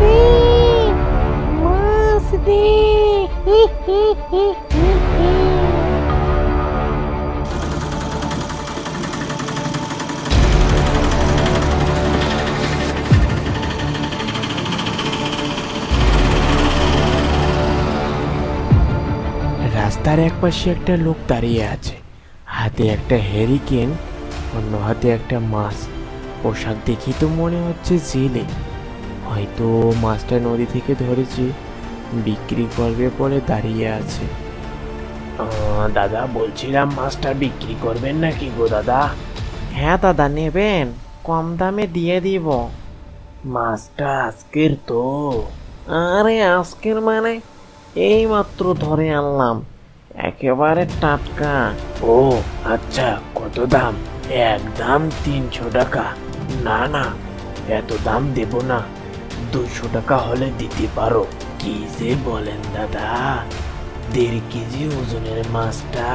দে, মাছ দে। হি হি হি হি হি। রাস্তার একপাশে একটা লোক দাঁড়িয়ে আছে, হাতে একটা হ্যারিকেন, অন্য হাতে একটা মাছ। পোশাক দেখি তো মনে হচ্ছে জেলে, হয়তো মাছটা নদী থেকে ধরেছে, বিক্রি করবে বলে দাঁড়িয়ে আছে। দাদা, বলছিলাম মাছটা বিক্রি করবেন নাকি গো দাদা? হ্যাঁ দাদা, নেবেন? কম দামে দিয়ে দিব। মাছটা আজকের তো? আরে আজকের মানে এই মাত্র ধরে আনলাম, একেবারে টাটকা। ও আচ্ছা, কত দাম? একদম 300 টাকা। না না, এত দাম দেব না, 200 টাকা হলে দিতে পারো। কি যে বলেন দাদা, 1.5 কেজি ওজনের মাছটা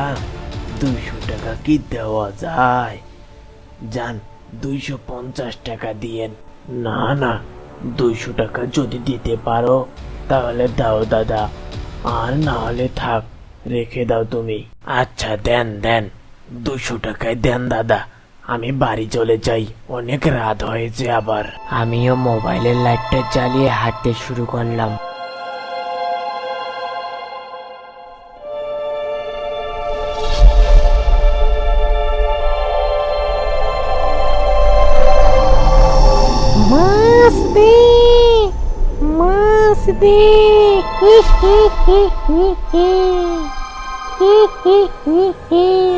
200 টাকা কি দেওয়া যায়? যান, 250 টাকা দিয়েন। না না, 200 টাকা যদি দিতে পারো তাহলে দাও দাদা, আর না হলে থাক, রেখে দাও তুমি। আচ্ছা দেন দেন, 200 টাকায় দেন দাদা, আমি বাড়ি চলে যাই, অনেক রাত হয়েছে আবার। আমিও মোবাইলের লাইটটা জ্বালিয়ে হাঁটতে শুরু করলাম। মাছ দে, মাছ দে। হি হি হি হি হি। হি হি হি হি।